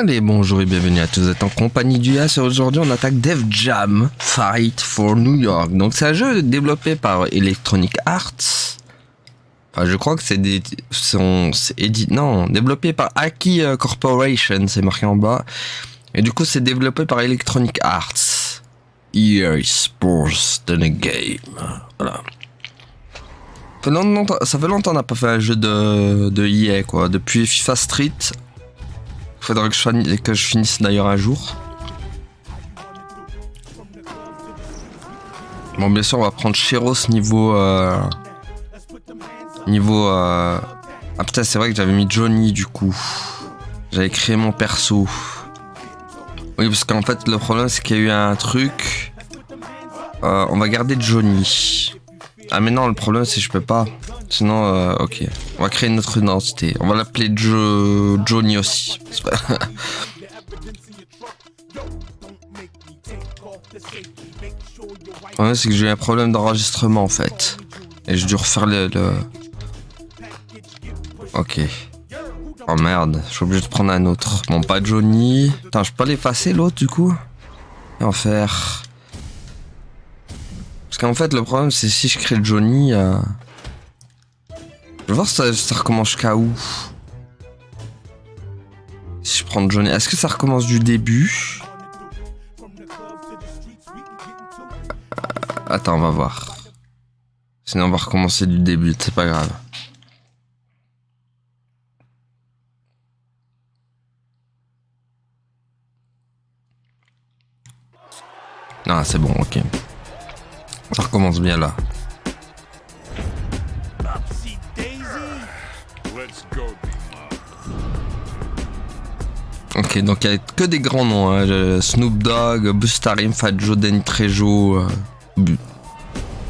Allez, bonjour et bienvenue à tous, vous êtes en compagnie du As et aujourd'hui on attaque Def Jam Fight for New York. Donc c'est un jeu développé par Electronic Arts. Enfin, je crois que c'est développé par Aki Corporation, c'est marqué en bas. Et du coup c'est développé par Electronic Arts. EA Sports the Game. Voilà. Ça fait longtemps qu'on n'a pas fait un jeu de EA quoi. Depuis FIFA Street. Faudrait que je finisse d'ailleurs un jour. Bon, bien sûr, on va prendre Sheros niveau. Ah putain, c'est vrai que j'avais mis Johnny du coup. J'avais créé mon perso. Oui, parce qu'en fait, le problème c'est qu'il y a eu un truc. On va garder Johnny. Ah, mais non, le problème c'est que je peux pas. Sinon, ok. On va créer notre identité. On va l'appeler Johnny aussi. Ouais, c'est que j'ai eu un problème d'enregistrement en fait. Et j'ai dû refaire le... Ok. Oh merde, je suis obligé de prendre un autre. Bon, pas Johnny. Attends, je peux pas l'effacer l'autre du coup? Et en faire... Parce qu'en fait, le problème c'est si je crée Johnny... Je vais voir si ça recommence jusqu'à où. Si je prends Johnny, est-ce que ça recommence du début? Attends, on va voir. Sinon on va recommencer du début, c'est pas grave. Ah, c'est bon, ok. Ça recommence bien là. Ok, donc il n'y a que des grands noms, hein. Snoop Dogg, Busta Rhymes, Fat Joe, Danny Trejo,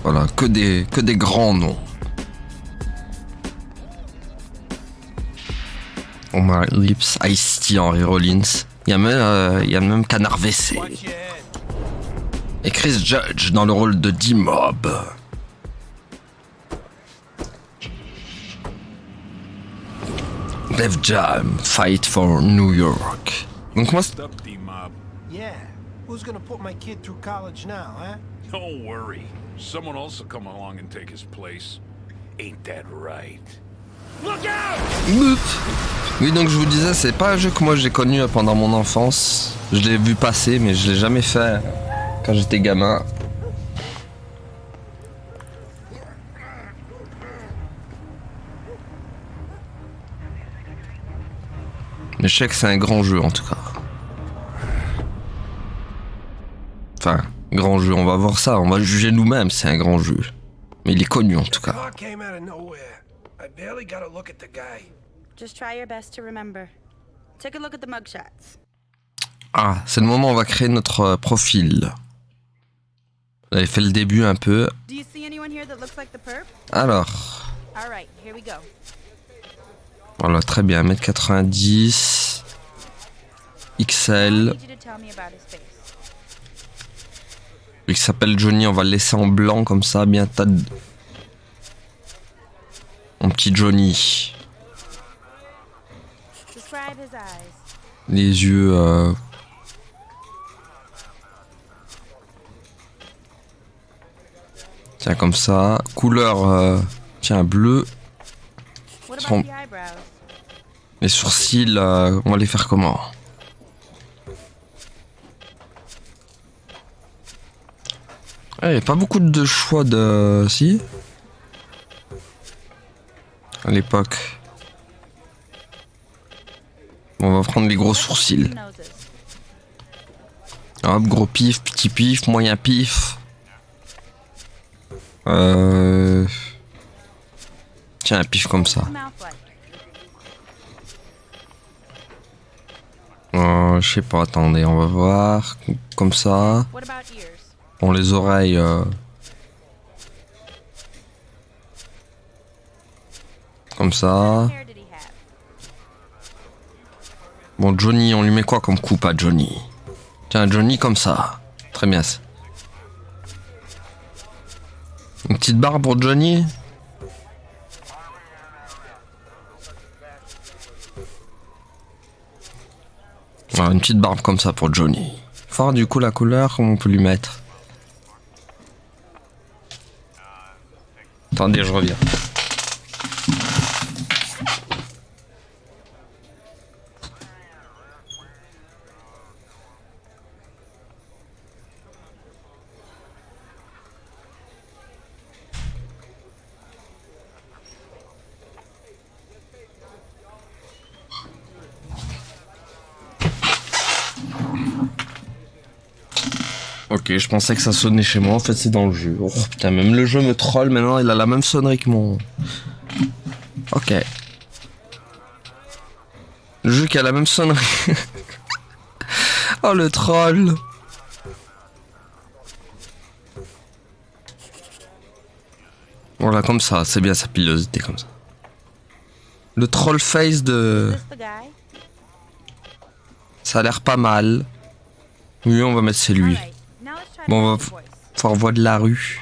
voilà, que des grands noms. Omar Lips, Ice-T, Henry Rollins, il y a même Canard WC. Et Chris Judge dans le rôle de D-Mob. Def Jam, Fight for New York. Donc moi... Yeah. Who's gonna put my kid through college now, huh? Don't worry. Someone else will come along and take his place. Ain't that right? Look out! Oui, donc je vous disais, c'est pas un jeu que moi j'ai connu pendant mon enfance. Je l'ai vu passer, mais je l'ai jamais fait quand j'étais gamin. Mais je sais que c'est un grand jeu en tout cas. Enfin, grand jeu, on va voir ça, on va le juger nous-mêmes, c'est un grand jeu. Mais il est connu en tout cas. Just try your best to remember. Take a look at the mugshots. Ah, c'est le moment où on va créer notre profil. Vous avez fait le début un peu. Do you see anyone here that looks like the perp? Alors. All right, here we go. Voilà, très bien, 1m90. XL. I need you to tell me about his face. Il s'appelle Johnny, on va le laisser en blanc comme ça, bien tad. Mon petit Johnny. Describe his eyes. Les yeux... Tiens, comme ça. Couleur... Tiens, bleu. What about the eyebrows? Les sourcils, on va les faire comment? Il n'y a pas beaucoup de choix de... Si? À l'époque. Bon, on va prendre les gros sourcils. Noses. Hop, gros pif, petit pif, moyen pif. Tiens, un pif comme ça. What's his mouth like? Je sais pas, attendez, on va voir. Comme ça. What about ears? Bon, les oreilles... Comme ça. Hair did he have? Bon, Johnny, on lui met quoi comme coupe à Johnny? Tiens, Johnny comme ça. Très bien. Une petite barbe pour Johnny? Alors, une petite barbe comme ça pour Johnny. Faut voir du coup la couleur, comment on peut lui mettre. Attendez, je reviens. Ok, je pensais que ça sonnait chez moi, en fait c'est dans le jeu. Oh putain, même le jeu me troll, maintenant il a la même sonnerie que mon... Ok. Le jeu qui a la même sonnerie. Oh le troll. Voilà, comme ça, c'est bien sa pilosité comme ça. Le troll face de... Is this the guy? Ça a l'air pas mal. Oui, on va mettre c'est lui. Alright, now let's try Bon, on va Brad's voice. faire voix de la rue.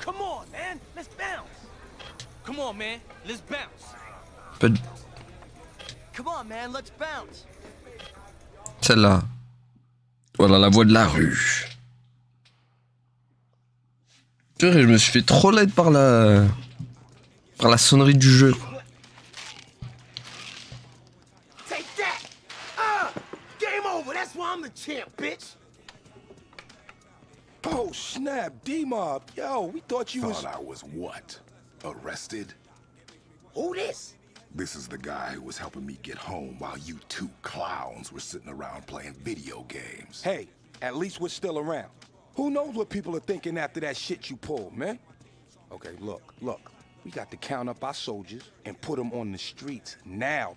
Come on, man. Let's bounce. Come on, man. Let's bounce. Peut- Come on, man. Let's bounce. Celle-là. Voilà, la voix de la rue. Purée, je me suis fait trop laid par la sonnerie du jeu. Take that. Game over. That's why I'm the champ, bitch. Oh, snap, D-Mob. Yo, we thought you was... Thought I was what? Arrested? Who this? This is the guy who was helping me get home while you two clowns were sitting around playing video games. Hey, at least we're still around. Who knows what people are thinking after that shit you pulled, man? Okay, look. We got to count up our soldiers and put them on the streets now.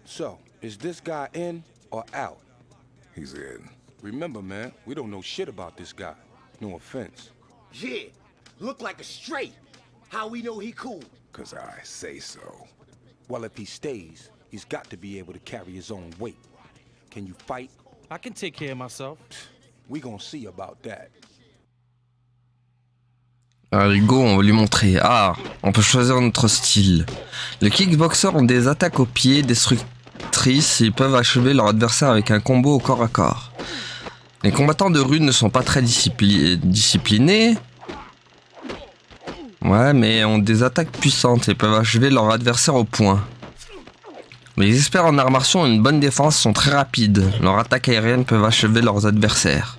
So, is this guy in or out? He's in. Remember, man, we don't know shit about this guy. No offense. Yeah. Look like a straight. How we know he cool? 'Cause I say so. Well, if he stays, he's got to be able to carry his own weight. Can you fight? I can take care of myself. We gonna see about that. Allez, go, on va lui montrer. Ah, on peut choisir notre style. Les kickboxers ont des attaques aux pieds destructrices et ils peuvent achever leur adversaire avec un combo au corps à corps. Les combattants de rue ne sont pas très disciplinés. Ouais, mais ont des attaques puissantes et peuvent achever leur adversaire au poing. Les experts en arts martiaux ont une bonne défense, sont très rapides. Leurs attaques aériennes peuvent achever leurs adversaires.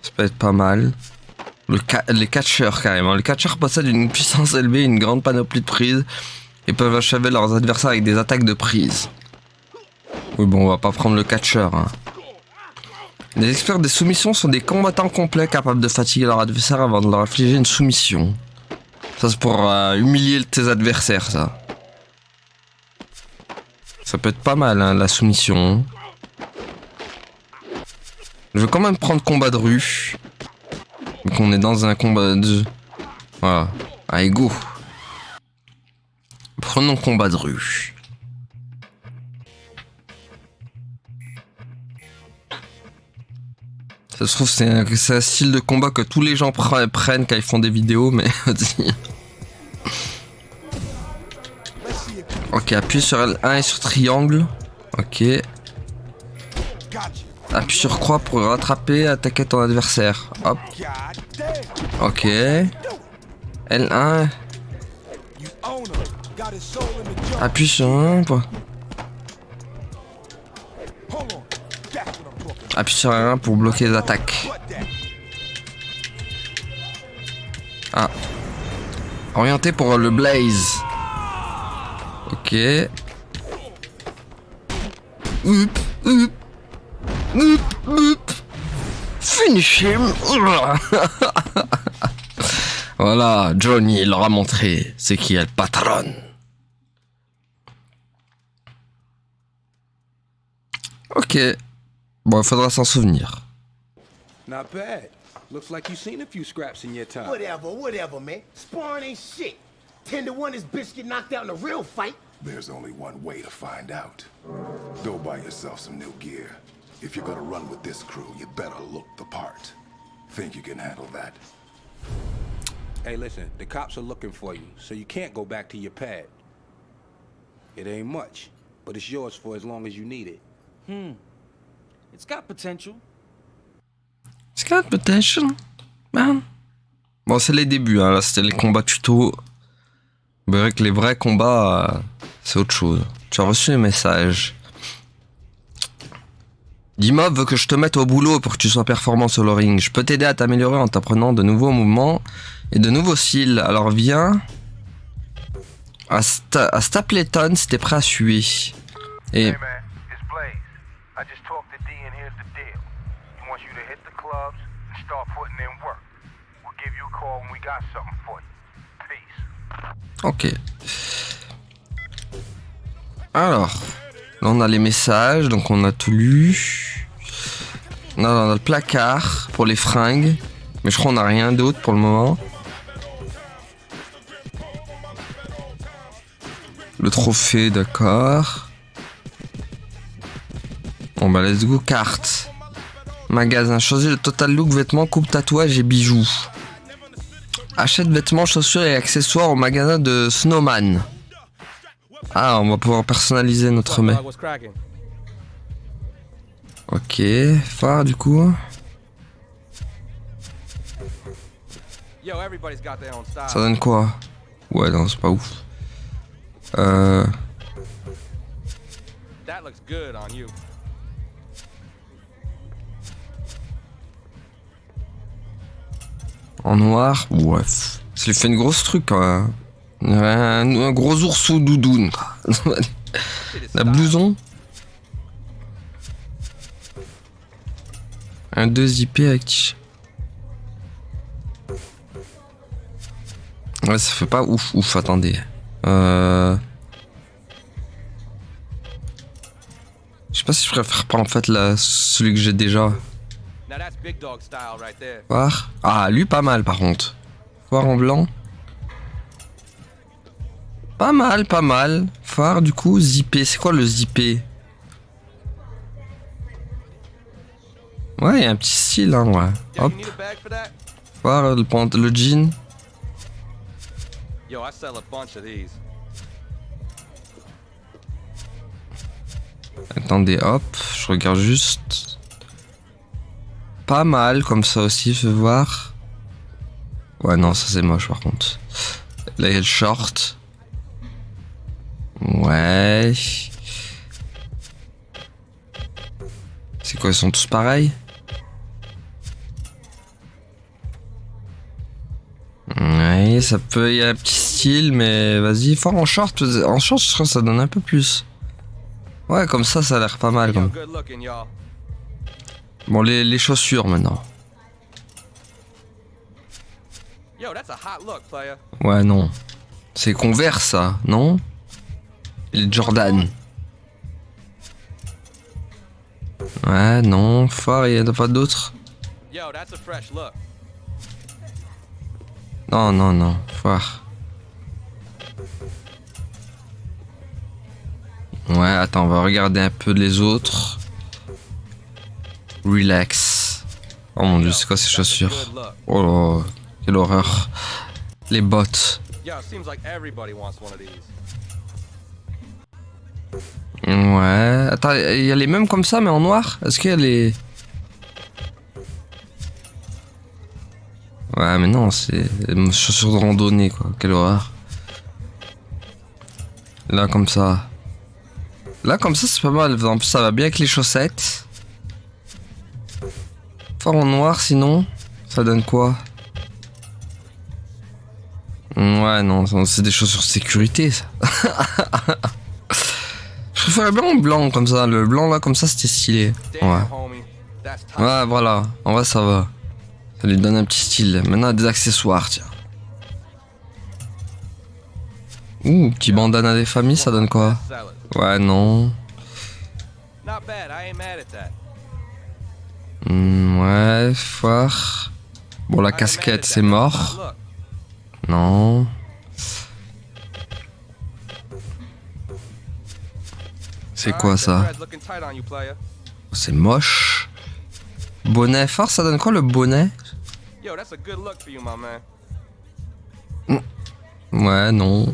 Ça peut être pas mal. Les catcheurs carrément. Les catcheurs possèdent une puissance élevée, une grande panoplie de prises et peuvent achever leurs adversaires avec des attaques de prise. Oui bon, on va pas prendre le catcheur. Hein. Les experts des soumissions sont des combattants complets capables de fatiguer leur adversaire avant de leur infliger une soumission. Ça c'est pour humilier tes adversaires ça. Ça peut être pas mal hein, la soumission. Je vais quand même prendre combat de rue. Donc on est dans un combat de... Voilà. Allez go. Prenons combat de rue. Ça se trouve c'est un style de combat que tous les gens prennent quand ils font des vidéos mais... Ok, appuie sur L1 et sur triangle. Ok. Appuie sur croix pour rattraper, attaquer ton adversaire. Hop. Ok. L1. Appuie sur 1. Appuie sur R1 pour bloquer les attaques. Ah. Orienté pour le blaze. Ok. Oup, oup. Oup, oup. Finish him. Voilà, Johnny leur a montré c'est qui est le patron. Ok. Bon, il faudra s'en souvenir. Not bad. Looks like you've seen a few scraps in your time. Whatever, man. Sparring ain't shit. 10-1, this bitch get knocked out in a real fight. There's only one way to find out. Go buy yourself some new gear. If you're gonna run with this crew, you better look the part. Think you can handle that? Hey, listen, the cops are looking for you, so you can't go back to your pad. It ain't much, but it's yours for as long as you need it. It's got potential. It's got potential, man. Bon, c'est les débuts, hein. Là, c'était les combats tuto. C'est vrai que les vrais combats, c'est autre chose. Tu as reçu un message. Dimov veut que je te mette au boulot pour que tu sois performant sur le ring. Je peux t'aider à t'améliorer en t'apprenant de nouveaux mouvements et de nouveaux styles. Alors viens à Stapleton si t'es prêt à suer. Et Hey man, it's Blaze. I just talked to D and here's the deal. He wants you to hit the clubs and start putting in work. We'll give you a call when we got something for you. Peace. ok. Alors, là on a les messages, donc on a tout lu. On a le placard pour les fringues, mais je crois qu'on n'a rien d'autre pour le moment. Le trophée, d'accord. Bon bah let's go, carte. Magasin, choisis le total look, vêtements, coupe, tatouage et bijoux. Achète vêtements, chaussures et accessoires au magasin de Snowman. Ah, on va pouvoir personnaliser notre mets. What's cracking? Ok, phare du coup. Yo, everybody's got their own style. Ça donne quoi? Ouais, non, c'est pas ouf. That looks good on you. En noir, ouais. Ça lui fait une grosse truc quand même. Un gros ours ou doudoune. La blouson. Un 2 IP avec. Ouais, ça fait pas ouf, attendez. Je sais pas si je préfère pas en fait celui que j'ai déjà. Now that's big dog style right there. Voir. Ah, lui pas mal par contre. Phare en blanc. Pas mal. Phare du coup, zippé. C'est quoi le zippé? Ouais, il y a un petit style, hein, ouais. Yo, Hop, you need a bag for that? phare, le jean. Yo, I sell a bunch of these. Attendez, hop, je regarde juste. Pas mal comme ça aussi, fais voir. Ouais, non, ça c'est moche par contre. Là, il y a le short. Ouais. C'est quoi, ils sont tous pareils? Ouais, ça peut, il y a un petit style, mais vas-y, fort en short, je crois que ça donne un peu plus. Ouais, comme ça a l'air pas mal. Yo, Comme. good looking, y'all. Bon, les chaussures maintenant. Yo, that's a hot look, player. Ouais, non. C'est Converse, ça, non? Les Jordan. Ouais, non, fort, il y en a pas d'autres. Yo, that's a fresh look. Non, fort. Ouais, attends, on va regarder un peu les autres. Relax. Oh mon dieu, c'est quoi ces chaussures? Good look. Oh là, quelle horreur. Les bottes. Yo, seems like everybody wants one of these. Ouais. Attends, il y a les mêmes comme ça, mais en noir? Est-ce qu'il y a les... Ouais, mais non, c'est des chaussures de randonnée, quoi. Quelle horreur. Là, comme ça. Là, comme ça, c'est pas mal. En plus, ça va bien avec les chaussettes. Fort en noir, sinon, ça donne quoi? Ouais, non, c'est des chaussures de sécurité, ça. Je préférais bien en blanc, comme ça. Le blanc, là, comme ça, c'était stylé. Ouais. Damn, homie. That's tight. Ouais, voilà. En vrai, ça va. Ça lui donne un petit style. Maintenant, des accessoires, tiens. Ouh, petit bandana des familles, ça donne quoi? Sell it. Ouais, non. Not bad. I ain't mad at that. Ouais, fort. Bon, la casquette, c'est mort. Look. Non. C'est quoi ça? Thread's looking tight on you, player. C'est moche. Bonnet fort, ça donne quoi le bonnet? Yo, that's a good look for you, my man. Ouais, non.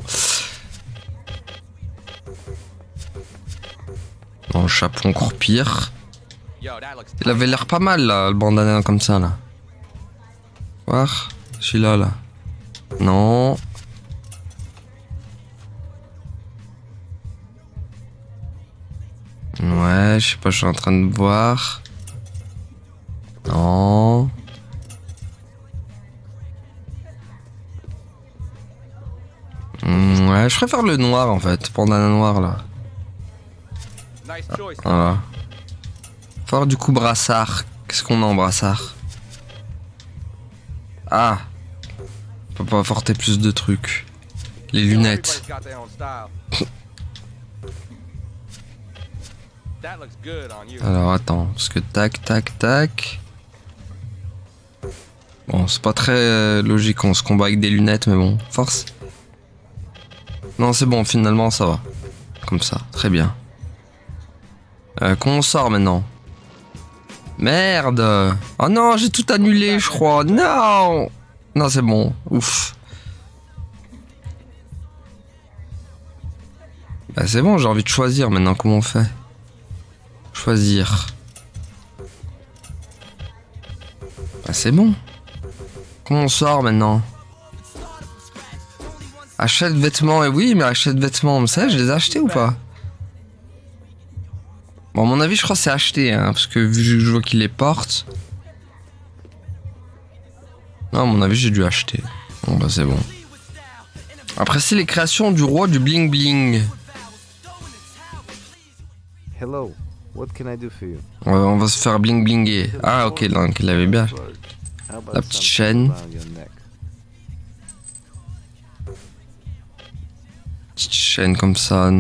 Bon, le chapeau encore pire. Yo, that looks Il avait l'air pas mal là, le bandana comme ça là. Voir, celui-là là. Non. Ouais, je sais pas, je suis en train de voir. Non. Ouais, je préfère le noir en fait, bandana noir là. nice choice. Voilà. Faut avoir du coup brassard. Qu'est-ce qu'on a en brassard? Ah. On peut pas apporter plus de trucs. Les lunettes. Everybody's got their own style. That looks good on you. Alors attends, parce que tac, tac, tac. Bon, c'est pas très logique, on se combat avec des lunettes, mais bon, force. Non, c'est bon, finalement ça va. Comme ça, très bien. Comment on sort maintenant? Merde! Oh non, j'ai tout annulé, je crois. Non! Non, c'est bon, ouf. Bah c'est bon, j'ai envie de choisir maintenant, comment on fait? Choisir. Bah c'est bon. Comment on sort maintenant? Achète vêtements, et oui, mais achète vêtements, ça, je les ai achetés ou pas? Bon, à mon avis, je crois que c'est acheté, hein, parce que vu que je vois qu'il les porte. Non, à mon avis, j'ai dû acheter. Bon, bah c'est bon. Après, c'est les créations du roi du bling bling. Hello, what can I do for you? On va se faire bling blinguer. Ah, ok, donc il avait bien. How about La petite something chaîne. around your neck? Petite chaîne comme ça.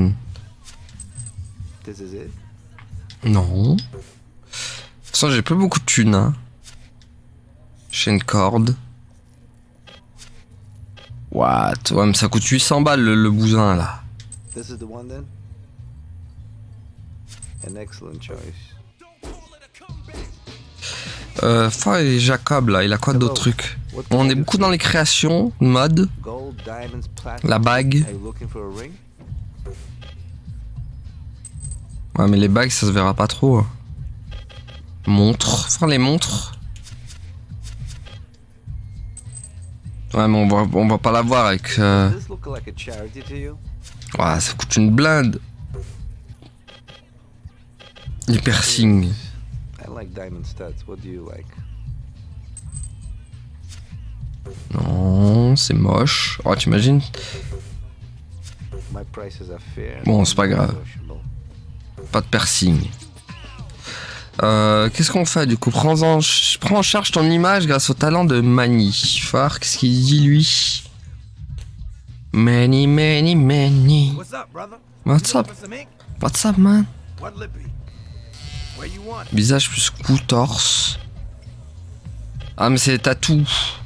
This is it? Non. De toute façon, j'ai pas beaucoup de thunes, hein. Chaîne corde. What? Ouais, mais ça coûte 800 balles le bousin là. This is the one then? An excellent choice. Et Jacob là, il a quoi d'autres trucs? Bon, on est beaucoup dans les créations, mode, Gold, diamonds, platinum. la bague. Are you looking for a ring? Ouais, mais les bagues ça se verra pas trop. Hein. Montres, enfin les montres. Ouais, mais on va pas l'avoir avec. Does this look like a charity to you? Ouais, ça coûte une blinde. Les piercings. I like diamond studs. What do you like? Non, c'est moche. Oh, t'imagines? My prices are fair. Bon, c'est pas grave. Negotiable. Pas de piercing. Qu'est-ce qu'on fait du coup? Prends en charge ton image grâce au talent de Manny. Phare, qu'est-ce qu'il dit lui? Manny. What's up, brother? What's up? For some ink? What's up, man? What'll it be? Where you want it? Visage plus cou, torse. Ah, mais c'est les tatous.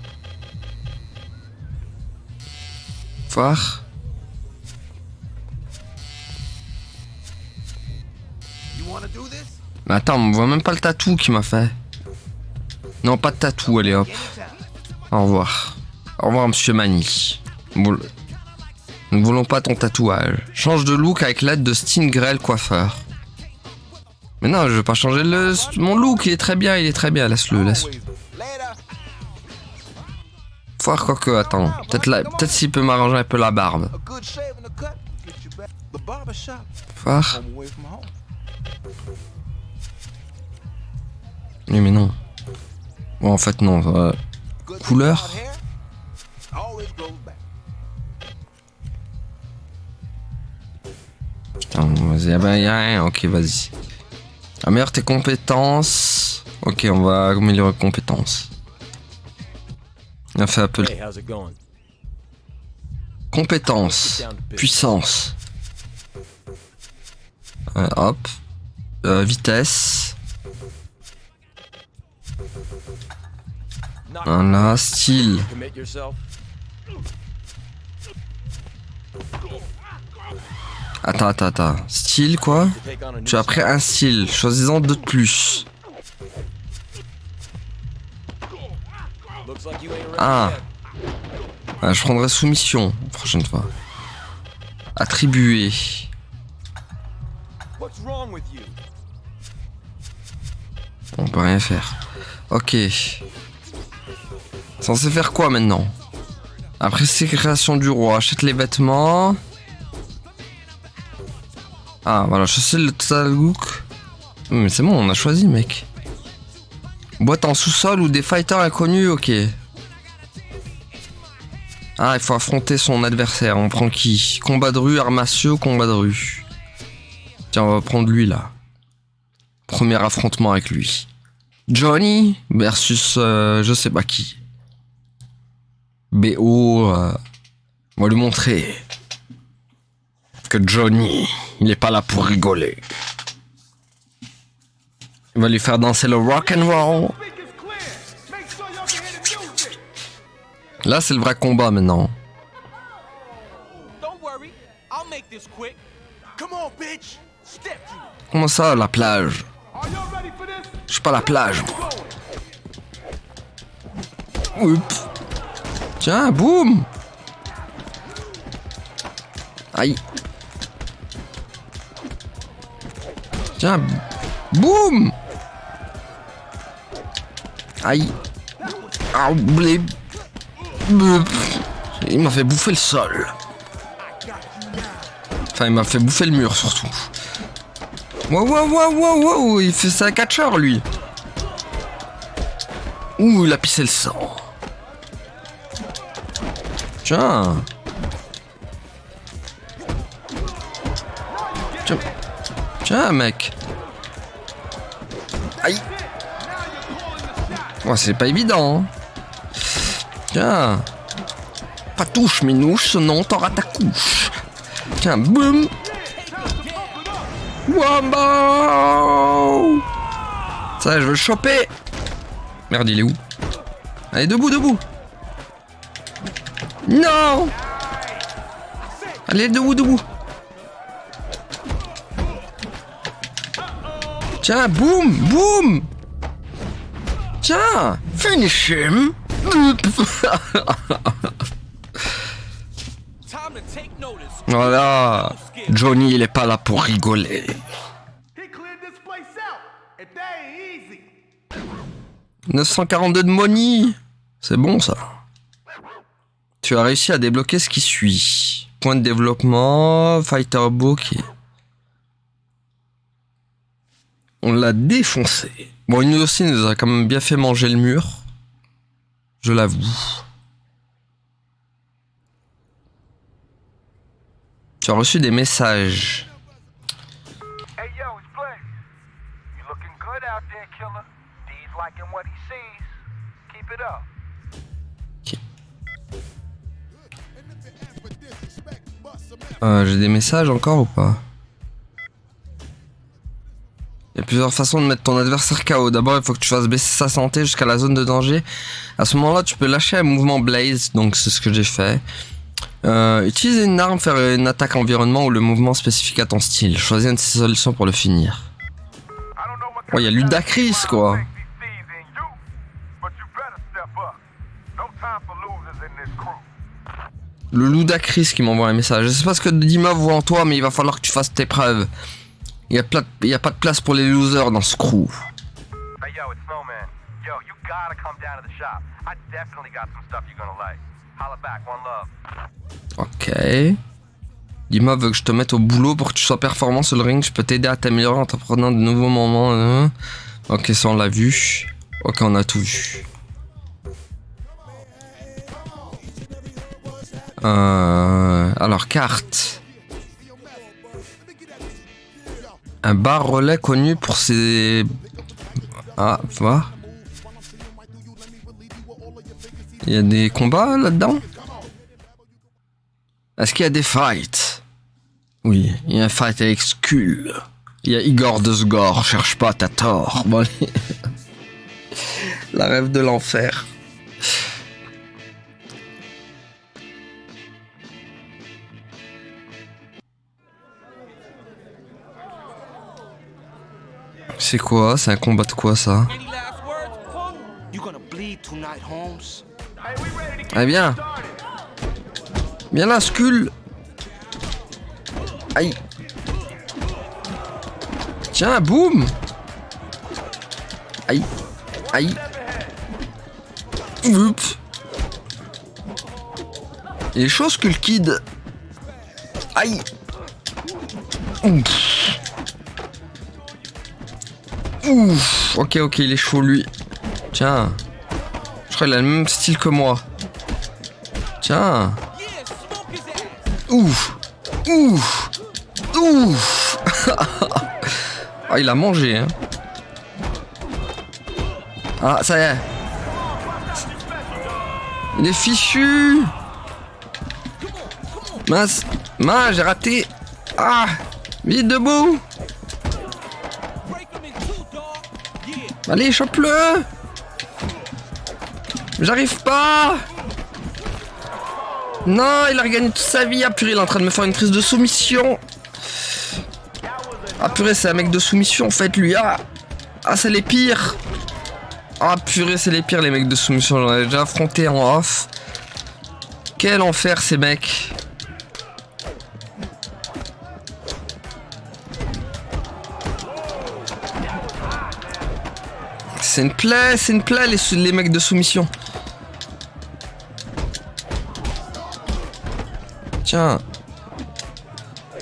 Phare. You wanna do this? Mais attends, on voit même pas le tatou qu'il m'a fait. Non, pas de tatou, allez hop. Au revoir. Au revoir, monsieur Manny. Nous ne voulons pas ton tatouage. Change de look avec l'aide de Stingrel coiffeur. Mais non, je veux pas changer mon look, il est très bien, laisse-le. Faut voir quoi que, attends. Peut-être s'il peut m'arranger un peu la barbe. A good shave and a cut get you back. The barber shop. Faut voir. Home away from home. Oui, mais non. Bon, en fait, non. Good Couleur. thing about hair, always grows back. Putain, vas-y, ah bah y'a rien, ok, vas-y. Améliore tes compétences. Ok, on va améliorer compétences. On a fait un peu Hey, how's it going? compétences. Puissance. Hop. Vitesse. Voilà, style. Commit yourself. Attends. Style quoi? To take on a new Tu as pris un style. Choisis-en deux de plus. Looks like you ain't ready Ah. yet. Ouais, je prendrai soumission prochaine fois. Attribuer. What's wrong with On peut rien faire. Ok. Censé faire quoi maintenant? Après sécrétion du roi, achète les vêtements. Ah voilà, chasser le Talgouk. Mais c'est bon, on a choisi mec. Boîte en sous-sol ou des fighters inconnus, ok. Ah, il faut affronter son adversaire, on prend qui? Combat de rue, arts martiaux, combat de rue. Tiens, on va prendre lui là. Premier affrontement avec lui. Johnny versus je sais pas qui. BO, on va lui montrer que Johnny, il est pas là pour rigoler. Il va lui faire danser le rock and roll. Là, c'est le vrai combat maintenant. Comment ça, la plage? Je suis pas la plage, moi. Oups. Tiens, boum. Aïe. Tiens, boum. Aïe. Ah, blé. Il m'a fait bouffer le sol. Enfin, il m'a fait bouffer le mur, surtout. Wow, il fait ça à catcheur, lui. Ouh, il a pissé le sang. Tiens. Tiens, mec. Aïe. Ouais, c'est pas évident. Hein. Tiens. Pas touche, minouche, sinon t'auras ta couche. Tiens, boum. Wombo. Ça, je veux le choper. Merde, il est où? Allez, debout. Non. Allez, debout. Tiens, boum. Tiens, finish him. Voilà, Johnny il est pas là pour rigoler. 942 de money, c'est bon ça. Tu as réussi à débloquer ce qui suit. Point de développement, fighter book. On l'a défoncé. Bon, il nous a quand même bien fait manger le mur. Je l'avoue. Tu as reçu des messages. Hey yo, it's Blaze. You looking good out there, killer. D's liking what he sees. Keep it up. J'ai des messages encore ou pas? Il y a plusieurs façons de mettre ton adversaire KO. D'abord, il faut que tu fasses baisser sa santé jusqu'à la zone de danger. À ce moment-là, tu peux lâcher un mouvement Blaze, donc c'est ce que j'ai fait. Utiliser une arme, faire une attaque environnement ou le mouvement spécifique à ton style. Choisis une de ces solutions pour le finir. Oh, il y a Ludacris, quoi. Le Ludacris qui m'envoie un message. Je sais pas ce que Dima voit en toi, mais il va falloir que tu fasses tes preuves. Il y a pas de place pour les losers dans ce crew. Hey yo, it's Snowman. Yo, you gotta come down to the shop. I definitely got some stuff you're gonna like. Holla back, one love. Ok. Dima veut que je te mette au boulot pour que tu sois performant sur le ring. Je peux t'aider à t'améliorer en t'apprenant de nouveaux moments. Ok, ça on l'a vu. Ok, on a tout vu. Alors, carte. Un bar relais connu pour ses... Ah, va. Il y a des combats là-dedans? Est-ce qu'il y a des fights? Oui, il y a un fight avec Skull. Il y a Igor de Sgor, cherche pas, t'as tort. Bon, allez. La rêve de l'enfer. C'est quoi? C'est un combat de quoi ça? Ah bien. Viens là, Skull. Aïe. Tiens, boum. Aïe. Aïe. Oups. Il est chaud, Skull Kid. Aïe. Ouf. Ouf. Ok, il est chaud, lui. Tiens. Je crois qu'il a le même style que moi. Tiens. Ouf. Ouf. Ouf. Ah, il a mangé, hein. Ah, ça y est. Il est fichu. Mince. Mince, j'ai raté. Ah. Vite, debout. Allez, chope-le. J'arrive pas. Non, il a regagné toute sa vie. Ah purée, il est en train de me faire une prise de soumission. Ah purée, c'est un mec de soumission en fait, lui. Ah, c'est les pires. Ah purée, c'est les pires les mecs de soumission. J'en ai déjà affronté en off. Quel enfer ces mecs. C'est une plaie les mecs de soumission. Tiens.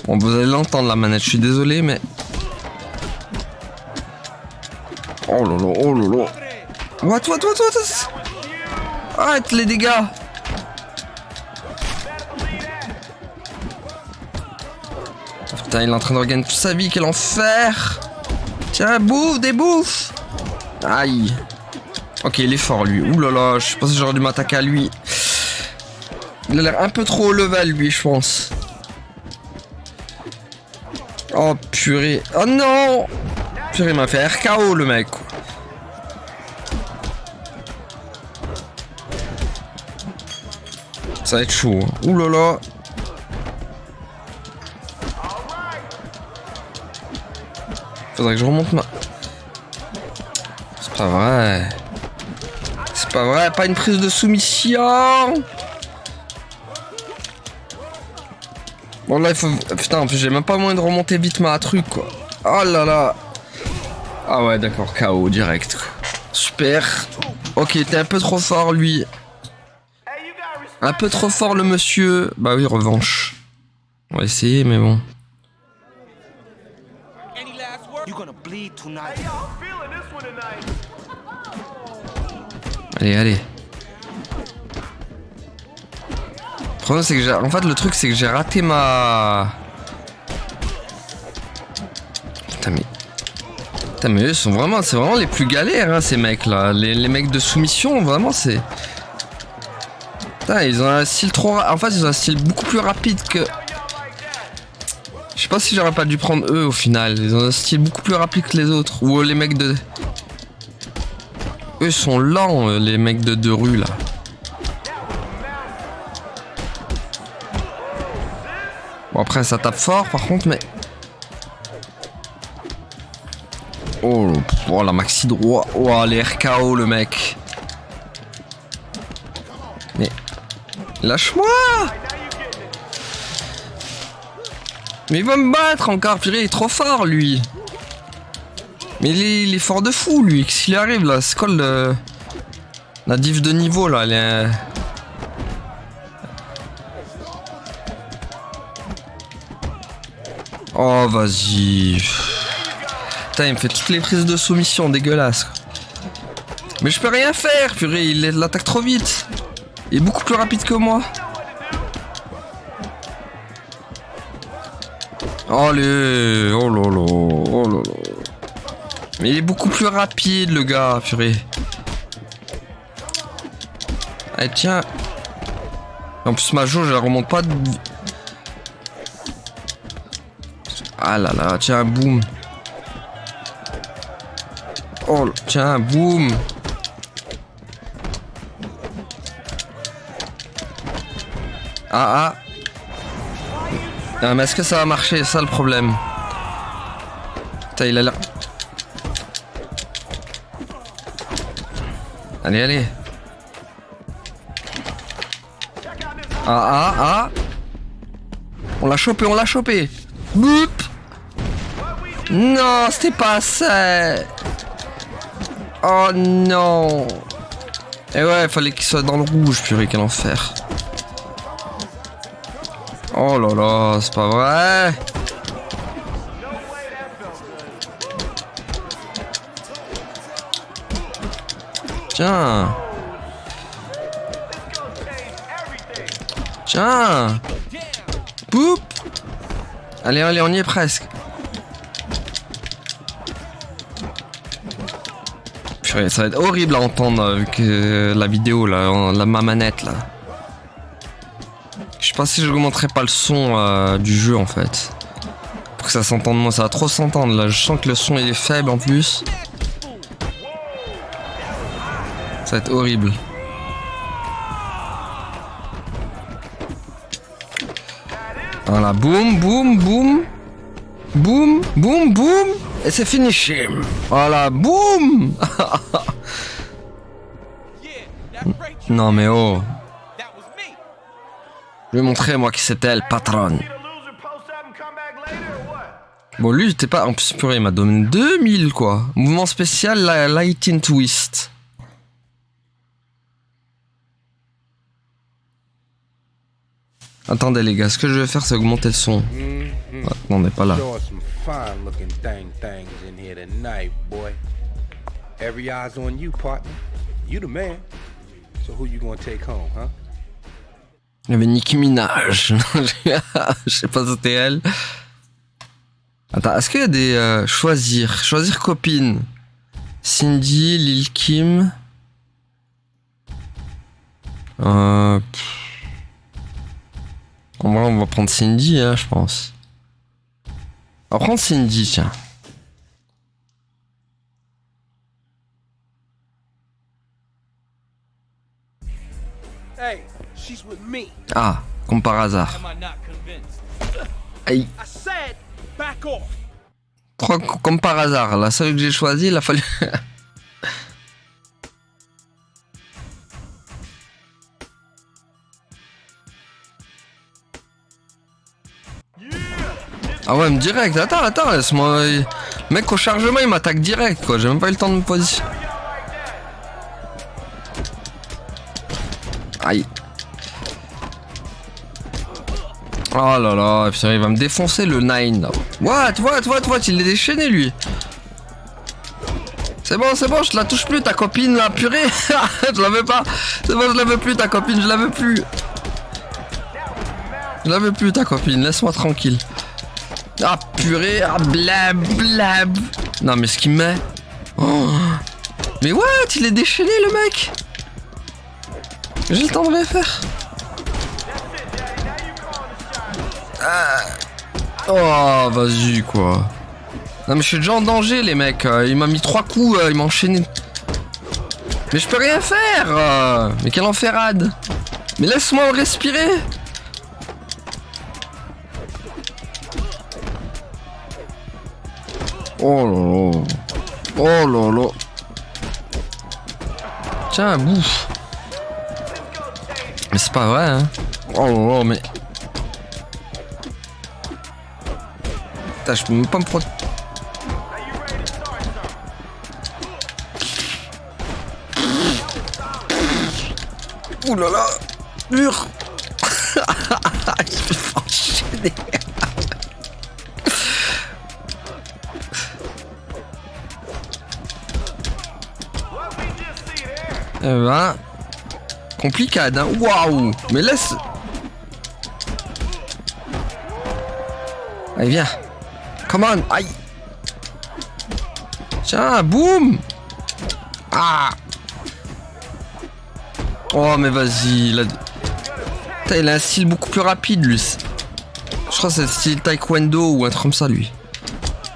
Bon, vous allez l'entendre la manette, je suis désolé, mais... Oh lolo, oh lolo. What. Arrête les dégâts. Putain, il est en train de regagner toute sa vie, quel enfer. Tiens, bouffe, des bouffes. Aïe. Ok, il est fort, lui. Ouh là là, je sais pas si j'aurais dû m'attaquer à lui. Il a l'air un peu trop haut level, lui, je pense. Oh, purée. Oh non. Purée, il m'a fait RKO, le mec. Ça va être chaud. Hein. Ouh là là. Faudrait que je remonte ma... C'est pas vrai. C'est pas vrai, pas une prise de soumission. Bon là il faut... Putain, en plus j'ai même pas moyen de remonter vite ma truc quoi. Oh là là. Ah ouais d'accord, KO direct quoi. Super. Ok, t'es un peu trop fort lui. Un peu trop fort le monsieur. Bah oui, revanche. On va essayer mais bon. Allez. Le problème c'est que en fait le truc c'est que j'ai raté ma... Putain mais eux sont vraiment... C'est vraiment les plus galères hein, ces mecs là. Les mecs de soumission vraiment c'est... Putain ils ont un style trop... En fait ils ont un style beaucoup plus rapide que... Je sais pas si j'aurais pas dû prendre eux au final. Ils ont un style beaucoup plus rapide que les autres. Ou les mecs de... Eux sont lents les mecs de rue là. Bon après ça tape fort par contre mais... Oh la maxi droit. Oh les RKO le mec. Mais... Lâche-moi. Mais il va me battre encore, purée, il est trop fort lui. Mais il est fort de fou lui, qu'est-ce qu'il arrive là? C'est quoi la diff de niveau là? Elle est... Oh vas-y. Putain il me fait toutes les prises de soumission dégueulasses. Mais je peux rien faire, purée, il l'attaque trop vite. Il est beaucoup plus rapide que moi. Allez, oh lolo. Mais il est beaucoup plus rapide le gars, purée. Allez tiens. En plus ma jauge elle remonte pas de... Ah là là, tiens, boum. Oh, tiens, boum. Ah. Ah mais est-ce que ça va marcher? C'est ça le problème. Putain il a l'air... Allez. Ah. On l'a chopé. Boop. Non, c'était pas assez. Oh non. Et ouais, fallait qu'il soit dans le rouge, purée, quel enfer. Oh là là, c'est pas vrai. Tiens. Tiens. Poup. Allez, allez, on y est presque. Purée, ça va être horrible à entendre avec la vidéo, là, ma manette, là. Je sais pas si je augmenterai pas le son du jeu, en fait. Pour que ça s'entende moins, ça va trop s'entendre, là. Je sens que le son il est faible, en plus. Ça va être horrible. Voilà, boum, boum, boum. Boum, boum, boum. Et c'est finish. Voilà, boum. Non mais oh. Je vais montrer moi qui c'était le patron. Bon lui j'étais pas... En plus purée il m'a donné 2000 quoi. Mouvement spécial Lightning Twist. Attendez les gars, ce que je vais faire c'est augmenter le son. Ah, non on n'est pas là. Il y avait Nicki Minaj. Je sais pas si c'était elle. Attends, est-ce qu'il y a des... choisir copine. Cindy, Lil Kim. En vrai, on va prendre Cindy, hein, je pense. On va prendre Cindy, tiens. Hey, she's with me. Ah, comme par hasard. Aïe. I said, back off. Comme par hasard, la seule que j'ai choisie, il a fallu... Ah ouais, me direct, attends, laisse-moi... Mec, au chargement, il m'attaque direct, quoi. J'ai même pas eu le temps de me positionner. Aïe. Oh là là, putain, il va me défoncer le 9. What, il est déchaîné, lui. C'est bon, je la touche plus, ta copine, là, purée. Je la veux pas. C'est bon, je la veux plus, ta copine, je la veux plus. Je la veux plus, ta copine, laisse-moi tranquille. Ah purée, ah blab. Non mais ce qu'il met. Oh. Mais what, il est déchaîné le mec. J'ai le temps de le faire. Ah. Oh vas-y quoi. Non mais je suis déjà en danger les mecs. Il m'a mis 3 coups, il m'a enchaîné. Mais je peux rien faire. Mais quelle enferrade. Mais laisse-moi respirer. Oh là là. Tiens, bouffe. Mais c'est pas vrai, hein. Oh là là, mais... Putain, je peux même pas me protéger. Ouh là là. Dur. Je me fais enchaîner. Eh ben, complicade, hein. Waouh. Mais laisse. Allez, viens. Come on. Aïe. Tiens, boum. Ah. Oh, mais vas-y. Putain, il a un style beaucoup plus rapide, lui. Je crois que c'est le style taekwondo ou un truc comme ça, lui.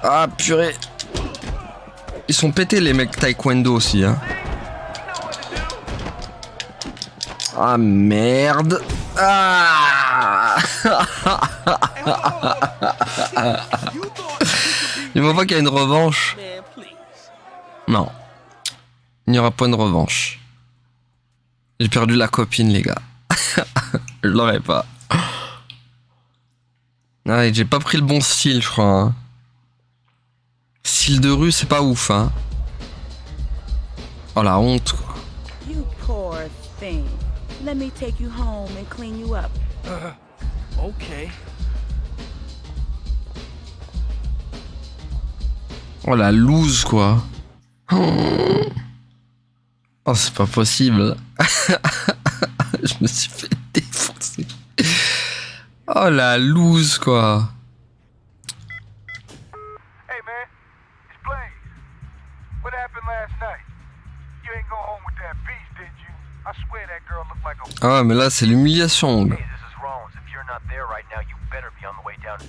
Ah, purée. Ils sont pétés, les mecs taekwondo aussi, hein. Ah merde. Ah. Il me voit qu'il y a une revanche. Non. Il n'y aura pas une revanche. J'ai perdu la copine les gars. Je l'aurais pas. Ah, j'ai pas pris le bon style je crois. Hein. style de rue, c'est pas ouf, hein. Oh la honte, quoi. You poor thing. Let me take you home and clean you up. Okay. Oh la loose, quoi. Oh, c'est pas possible. Je me suis fait défoncer. Oh la loose, quoi. Hey man, it's Blaze. What happened last night? You ain't go home with that beast, did you? I swear that girl looked like a... Ah, mais là, c'est l'humiliation. Hey, this is Rollins. If you're not there right now, you better be on the way down.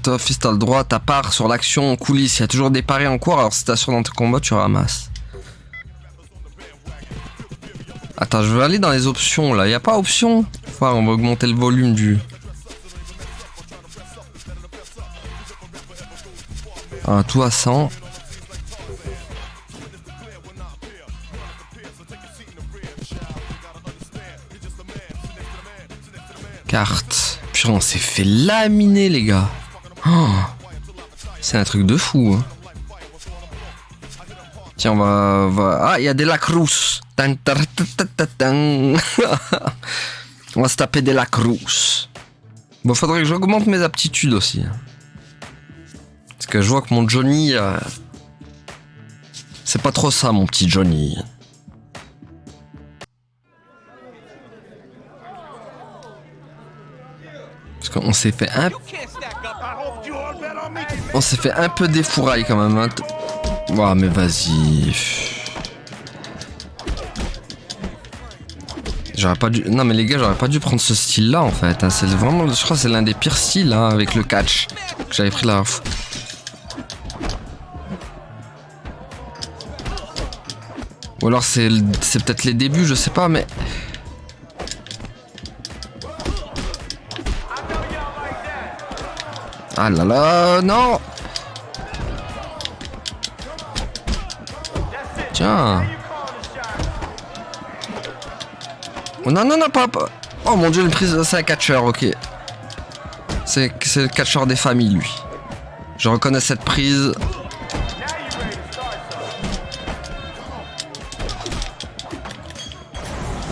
Toi, fils, t'as le droit à ta part sur l'action en coulisses. Il y a toujours des paris en cours, alors si t'assures dans tes combats, tu ramasses. Attends, je veux aller dans les options, là. Il n'y a pas option. Enfin, on va augmenter le volume du... Ah, tout à 100. Carte. Puis on s'est fait laminer, les gars. Oh, c'est un truc de fou. Hein. Tiens, on va... Ah, il y a des Lacrosse. On va se taper des Lacrosse. Bon, faudrait que j'augmente mes aptitudes aussi. Parce que je vois que mon Johnny... C'est pas trop ça, mon petit Johnny. Parce qu'on s'est fait un... On s'est fait un peu défouraille quand même. Hein. Oh, mais vas-y. J'aurais pas dû... Non mais les gars, j'aurais pas dû prendre ce style-là en fait. Hein. C'est vraiment... Je crois que c'est l'un des pires styles hein, avec le catch que j'avais pris la dernière fois. Ou alors c'est peut-être les débuts, je sais pas, mais... Ah là là, non! Tiens! Oh non, non, non, pas... Oh mon dieu, une prise, c'est un catcheur, ok. C'est le catcheur des familles, lui. Je reconnais cette prise.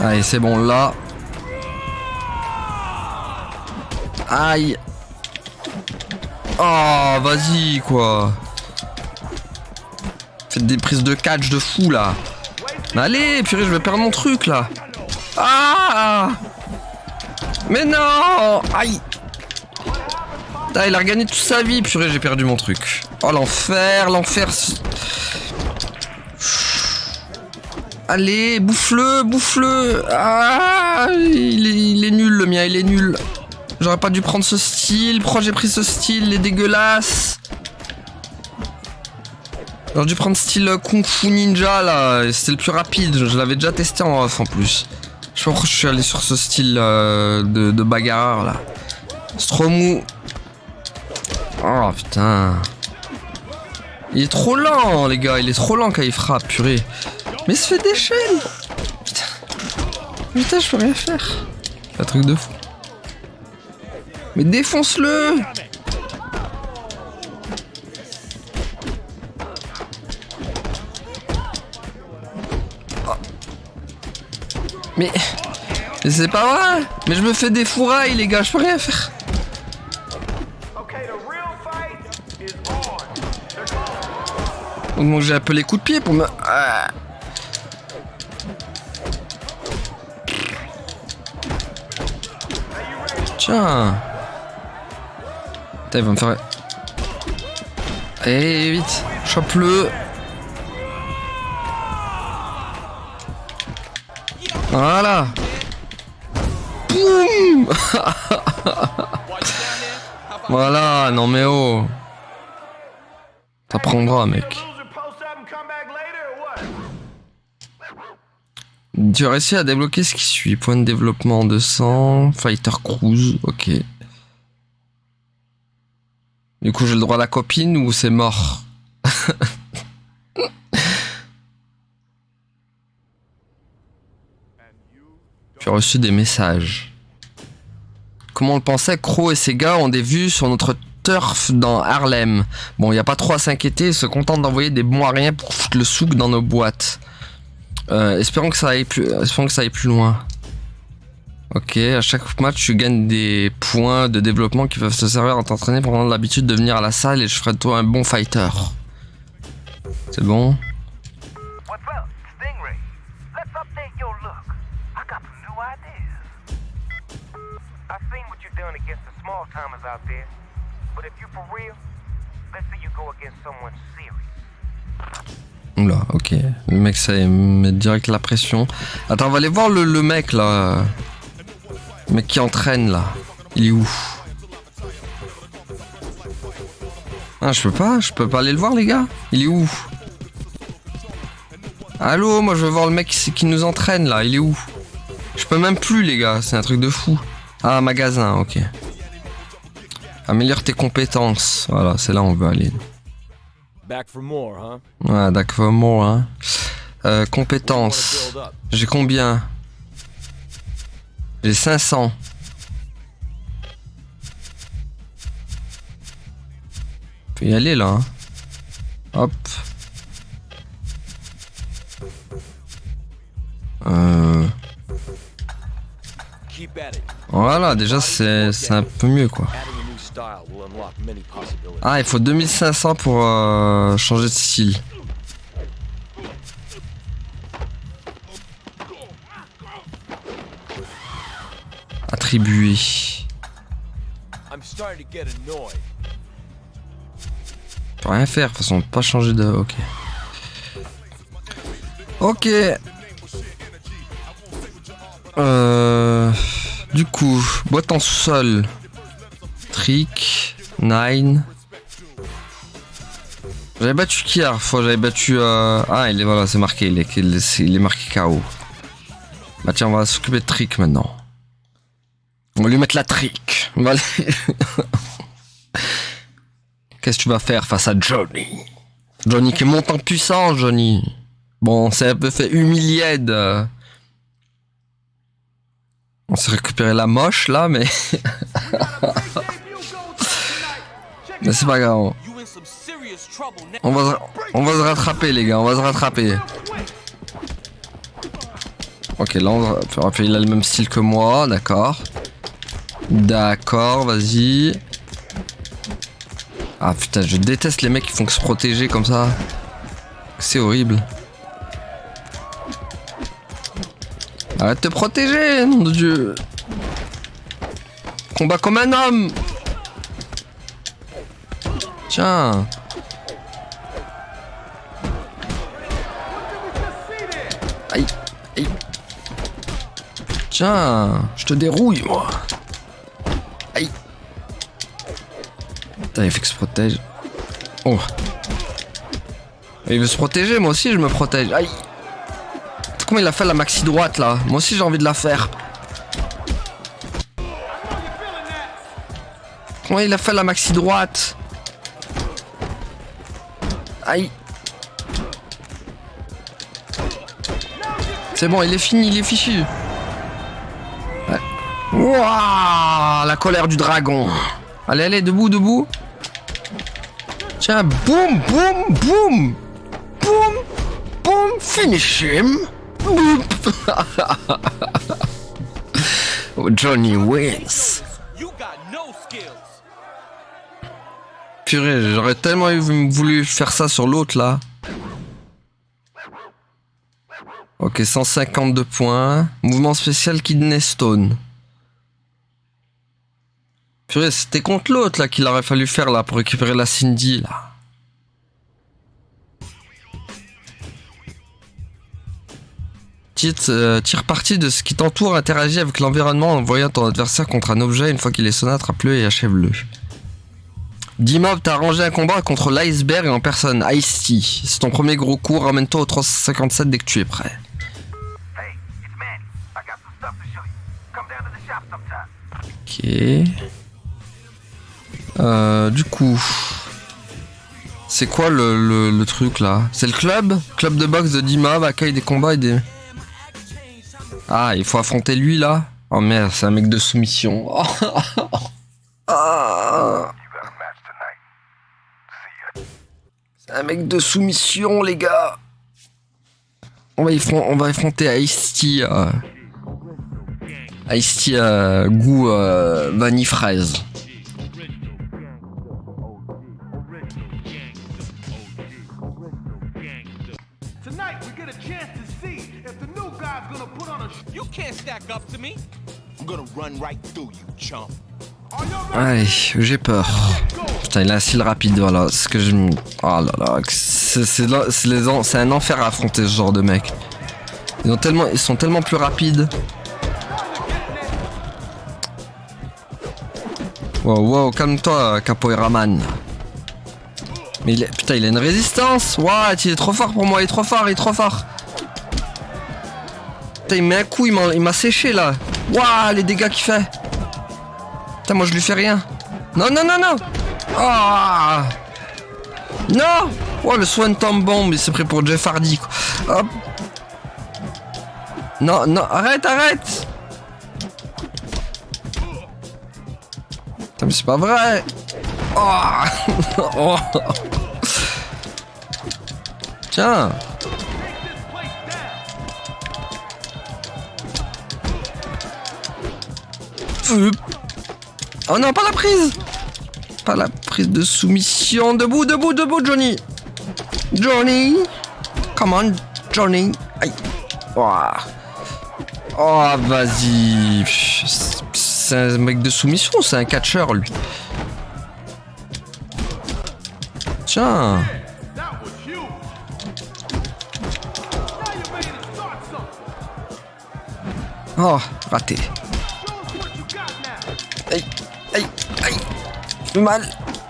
Allez, c'est bon, là. Aïe. Oh, vas-y, quoi. Faites des prises de catch de fou, là. Mais allez, purée, je vais perdre mon truc, là. Ah! Mais non! Aïe! Ah, il a regagné toute sa vie, purée, j'ai perdu mon truc. Oh, l'enfer, l'enfer. Allez, bouffe-le, bouffe-le. Ah, il est nul, le mien, il est nul. J'aurais pas dû prendre ce style. Pourquoi j'ai pris ce style? Il est dégueulasse. J'aurais dû prendre style Kung Fu Ninja, là. C'était le plus rapide. Je l'avais déjà testé en off, en plus. Je sais pas pourquoi je suis allé sur ce style de bagarreur, là. C'est trop mou. Oh, putain. Il est trop lent, les gars. Il est trop lent quand il frappe, purée. Mais il se fait des chaînes. Putain. Putain, je peux rien faire. C'est un truc de fou. Mais défonce-le. Oh. Mais c'est pas vrai. Mais je me fais des fourrailles, les gars. Je peux rien faire. Donc j'ai un peu les coups de pied pour me... Ah. Tiens. Putain, il va me faire... Allez, vite. Chope-le. Voilà. Boum. Voilà, non mais oh. T'apprendras, mec. Tu as réussi à débloquer ce qui suit. Point de développement 200. Fighter Cruise, ok. Du coup, j'ai le droit à la copine ou c'est mort? Tu as reçu des messages. Comme on le pensait, Crow et ses gars ont des vues sur notre turf dans Harlem. Bon, y a pas trop à s'inquiéter, ils se contentent d'envoyer des bons à rien pour foutre le souk dans nos boîtes. Espérons que ça aille plus loin. Ok, à chaque match, tu gagnes des points de développement qui peuvent te servir à t'entraîner pour prendre l'habitude de venir à la salle et je ferai de toi un bon fighter. C'est bon? What's up, Stingray? Let's update your look. I got some new ideas. I've seen what you've done against the small timers out there, but if you for real, let's see you go against someone serious. Oula, ok. Le mec, ça met direct la pression. Attends, on va aller voir le mec là. Le mec qui entraîne là. Il est où? Ah, je peux pas aller le voir, les gars. Il est où? Allô, moi je veux voir le mec qui nous entraîne là. Il est où? Je peux même plus, les gars. C'est un truc de fou. Ah, magasin, ok. Améliore tes compétences. Voilà, c'est là où on veut aller. Back for more, huh? Ouais, d'accord, more, hein. Compétences. J'ai combien? J'ai 500. Faut y aller là. Hein. Hop. Voilà, déjà c'est un peu mieux quoi. Ah, il faut 2500 pour changer de style. Attribuer. Je peux rien faire, de toute façon, pas changer de... Ok. Ok. Du coup, boîte en sol. Trick. 9. J'avais battu qui hier fois? J'avais battu... Ah, il est, voilà, c'est marqué. Il est marqué KO. Bah tiens, on va s'occuper de Trick maintenant. On va lui mettre la trick. On va Qu'est-ce que tu vas faire face à Johnny? Johnny qui monte en puissance, Johnny. Bon, on s'est un peu fait humilier de... On s'est récupéré la moche là, mais... mais c'est pas grave. On va se rattraper, les gars, on va se rattraper. Ok, là, il a le même style que moi, d'accord. D'accord, vas-y. Ah putain, je déteste les mecs qui font que se protéger comme ça. C'est horrible. Arrête de te protéger, nom de Dieu. Combat comme un homme. Tiens. Aïe, aïe. Tiens, je te dérouille, moi. Aïe. Putain, il fait que se protège. Oh. Il veut se protéger, moi aussi je me protège. Aïe. Comment il a fait la maxi droite là? Moi aussi j'ai envie de la faire. Comment il a fait la maxi droite? Aïe. C'est bon, il est fini, il est fichu. Ouais. Wouah, la colère du dragon. Allez, allez, debout, debout. Tiens, boum, boum, boum. Boum, boum, finish him. Boum. Johnny wins. Purée, j'aurais tellement voulu faire ça sur l'autre là. Ok, 152 points. Mouvement spécial Kidney Stone. Purée, c'était contre l'autre là qu'il aurait fallu faire là pour récupérer la Cindy là. Tire parti de ce qui t'entoure, interagis avec l'environnement en envoyant ton adversaire contre un objet. Une fois qu'il est sonné, attrape-le et achève-le. D-Mob, t'as arrangé un combat contre l'iceberg en personne, Ice-T. C'est ton premier gros coup, ramène-toi au 357 dès que tu es prêt. Ok. Du coup... C'est quoi le truc là? C'est le club? Club de boxe de D-Mob accueille des combats et des... Ah, il faut affronter lui là? Oh merde, c'est un mec de soumission. Ah. Un mec de soumission, les gars. On va affronter Ice-T. Ice-T goût vanille fraise. Tonight we get a chance to see if the new guy's gonna put on a You can't stack up to me. I'm gonna run right through you, chump. Allez, j'ai peur. Putain, il a un style rapide, voilà. C'est ce que je me... Oh là là. C'est un enfer à affronter ce genre de mec. Ils sont tellement plus rapides. Wow, wow, calme-toi, Capoeira Man. Mais putain, il a une résistance. What, il est trop fort pour moi, il est trop fort. Putain, il met un coup, il m'a séché là. Waouh, les dégâts qu'il fait. Putain, moi je lui fais rien. Non. Oh. Non. Oh, le Swanton Bomb, il s'est pris pour Jeff Hardy, quoi. Hop. Non, arrête. Putain, mais c'est pas vrai. Oh. Oh. Tiens. Oh non, pas la prise. Pas la prise de soumission. Debout, Johnny. Come on, Johnny. Aïe. Oh, vas-y. C'est un mec de soumission, c'est un catcheur, lui. Tiens. Oh, raté. Aïe. J'ai mal.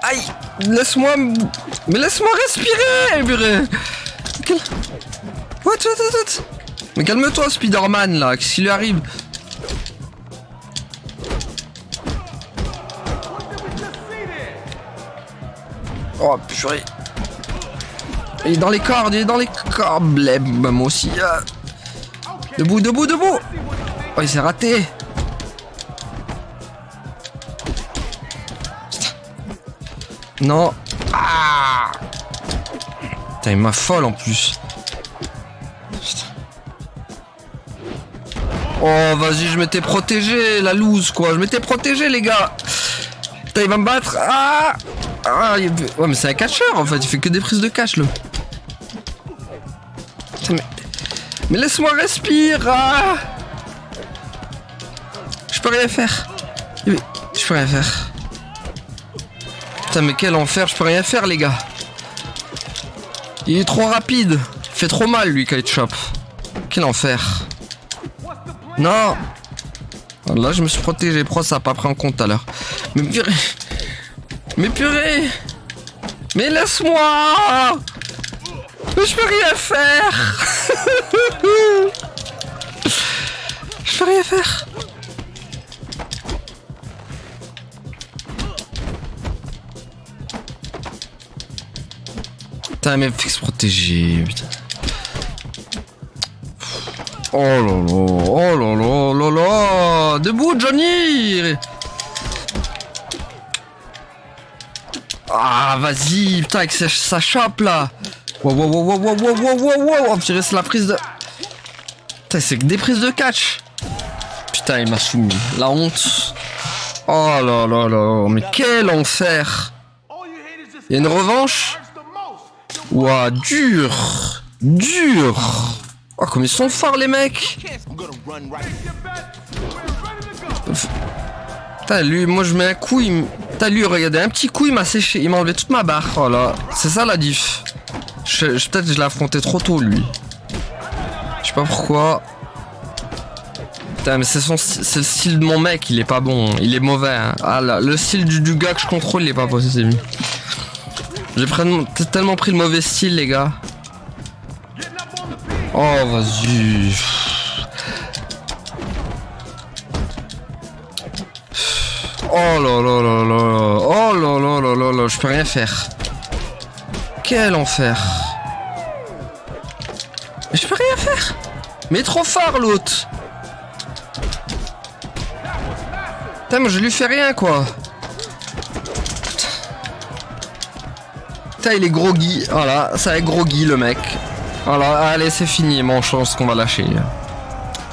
Aïe. Laisse-moi respirer, purée. What. Mais calme-toi, Spider-Man, là. Qu'est-ce qui lui arrive? Oh, purée. Il est dans les cordes, Bleb, moi aussi. Debout. Oh, il s'est raté. Non. Ah. Putain, il m'affole en plus. Putain. Oh, vas-y, je m'étais protégé, la loose, quoi. Je m'étais protégé, les gars. Putain, il va me battre. Ouais, mais c'est un catcheur, en fait. Il fait que des prises de catch, le. Putain, mais laisse-moi respirer. Je peux rien faire. Putain, mais quel enfer, je peux rien faire, les gars. Il est trop rapide. Il fait trop mal, lui, quand il te chope. Quel enfer. Non. Là, je me suis protégé. Pourquoi ça n'a pas pris en compte tout à l'heure? Mais purée. Mais laisse-moi. Mais je peux rien faire. Je peux rien faire. Putain, mais fixe protégé, putain. Oh là là. Debout, Johnny. Ah, vas-y, putain, avec sa chape, là. Wow. Oh, purée, c'est la prise de... Putain, c'est que des prises de catch. Putain, il m'a soumis. La honte. Oh là. Mais quel enfer. Il y a une revanche? Ouah, dur. Oh, comme ils sont forts, les mecs. Putain, lui, moi je mets un coup, Putain, lui, regardez, un petit coup, il m'a séché. Il m'a enlevé toute ma barre. Oh là, c'est ça la diff. Peut-être que je l'ai affronté trop tôt, lui. Je sais pas pourquoi. Putain, mais c'est le style de mon mec, il est pas bon. Il est mauvais. Hein. Ah là, le style du gars que je contrôle, il est pas possible. J'ai tellement pris le mauvais style, les gars. Oh, vas-y. Oh là, je peux rien faire. Quel enfer. Mais je peux rien faire. Mais trop fort, l'autre. Putain, moi je lui fais rien, quoi. Putain, il est groggy. Voilà, ça est groggy le mec. Voilà, allez, c'est fini. Bon, je pense qu'on va lâcher.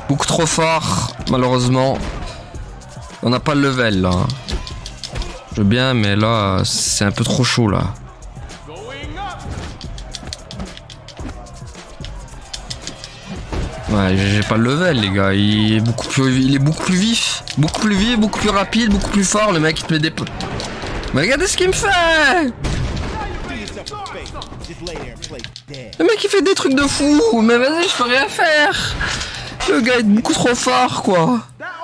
Beaucoup trop fort, malheureusement. On n'a pas le level là. Je veux bien, mais là, c'est un peu trop chaud là. Ouais, j'ai pas le level les gars, il est beaucoup plus vif, beaucoup plus rapide, beaucoup plus fort, le mec il te met des... Mais regardez ce qu'il me fait! Le mec il fait des trucs de fou, mais vas-y je peux rien faire! Le gars est beaucoup trop fort quoi!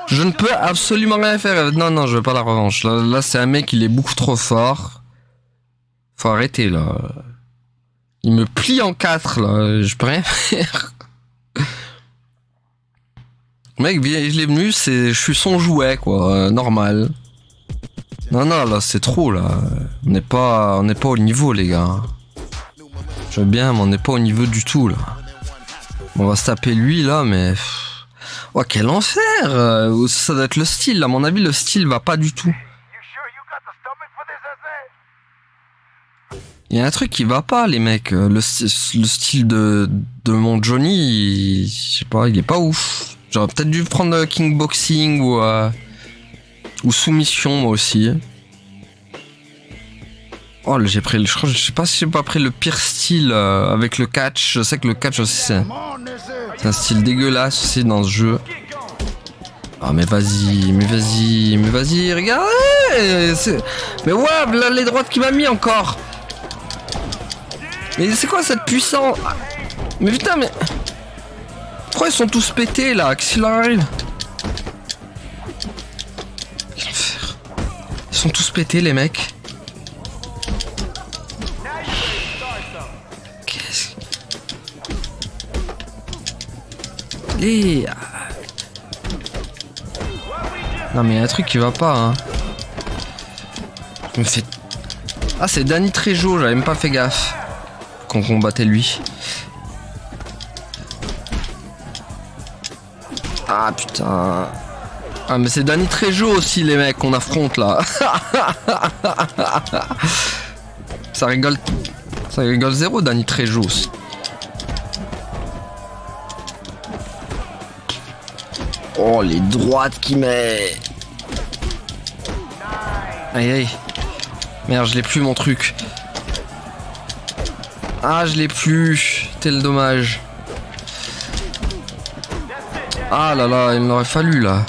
Je ne peux absolument rien faire, non je veux pas la revanche, là c'est un mec il est beaucoup trop fort. Faut arrêter là. Il me plie en 4 là, je peux rien faire. Mec, je l'ai venu, je suis son jouet, quoi, normal. Non, là, c'est trop, là. On n'est pas au niveau, les gars. Je veux bien, mais on n'est pas au niveau du tout, là. On va se taper lui, là, mais... Oh, quel enfer! Ça doit être le style, à mon avis, le style va pas du tout. Il y a un truc qui va pas, les mecs. Le style de mon Johnny, je sais pas, il est pas ouf. J'aurais peut-être dû prendre Kingboxing ou Soumission moi aussi. Oh, j'ai pris je sais pas si j'ai pas pris le pire style avec le catch. Je sais que le catch aussi c'est un style dégueulasse aussi dans ce jeu. Ah mais vas-y, regardez. Mais ouais, là les droites qu'il m'a mis encore. Mais c'est quoi cette puissance? Mais putain mais... Pourquoi ils sont tous pétés là? Qu'est-ce qu'il leur arrive? Ils sont tous pétés les mecs. Qu'est-ce que... Non mais il y a un truc qui va pas hein. Je me fais... Ah c'est Danny Trejo, j'avais même pas fait gaffe qu'on combattait lui. Ah putain. Ah mais c'est Danny Trejo aussi les mecs qu'on affronte là. Ça rigole zéro Danny Trejo aussi. Oh les droites qu'il met. Aïe. Merde je l'ai plus mon truc. Ah je l'ai plus. Tel dommage. Ah là là, il m'aurait fallu là.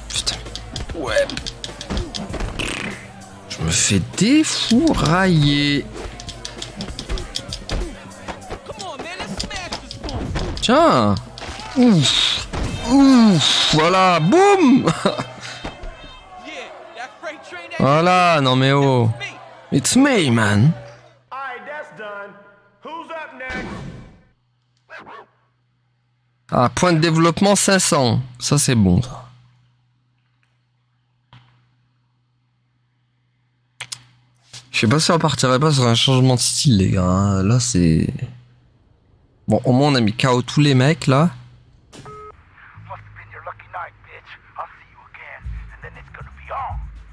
Putain. Ouais. Je me fais défourailler. Tiens. Ouf. Voilà, boum. Voilà, non mais oh. It's me, man. Ah, point de développement 500. Ça, c'est bon, ça. Je sais pas si on partirait pas sur un changement de style, les gars. Hein. Là, c'est... Bon, au moins, on a mis KO tous les mecs, là.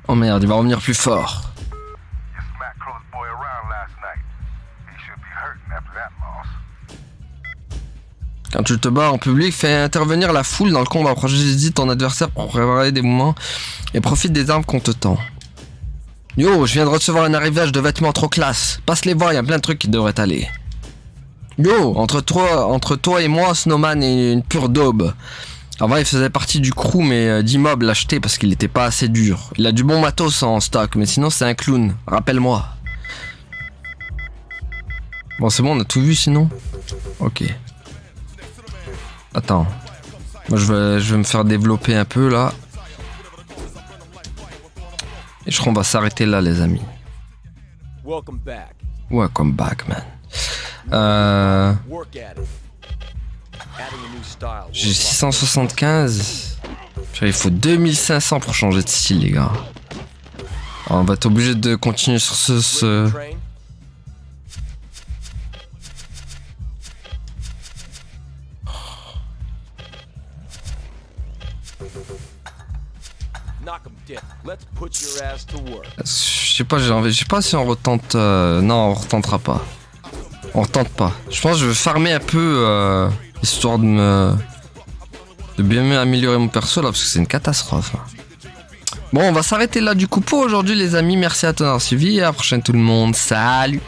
Oh merde, il va revenir plus fort. Quand tu te bats en public, fais intervenir la foule dans le combat. Approche ton adversaire pour préparer des mouvements et profite des armes qu'on te tend. Yo, je viens de recevoir un arrivage de vêtements trop classe. Passe les voir, il y a plein de trucs qui devraient aller. Yo, entre toi et moi, Snowman est une pure daube. Avant, il faisait partie du crew, mais d'Imob l'a acheté parce qu'il était pas assez dur. Il a du bon matos en stock, mais sinon c'est un clown. Rappelle-moi. Bon, c'est bon, on a tout vu sinon. Ok. Attends. Moi, je vais me faire développer un peu là. Et je crois qu'on va s'arrêter là, les amis. Welcome back. Welcome back, man. J'ai 675. Il faut 2500 pour changer de style, les gars. Alors, on va être obligé de continuer sur ce... Knock him Let's put your ass to work. Je sais pas, je sais pas si on retente. Non, on retentera pas. On retente pas. Je pense que je vais farmer un peu histoire de bien améliorer mon perso là parce que c'est une catastrophe. Bon, on va s'arrêter là du coup pour aujourd'hui les amis. Merci à toi d'avoir suivi et à la prochaine tout le monde. Salut.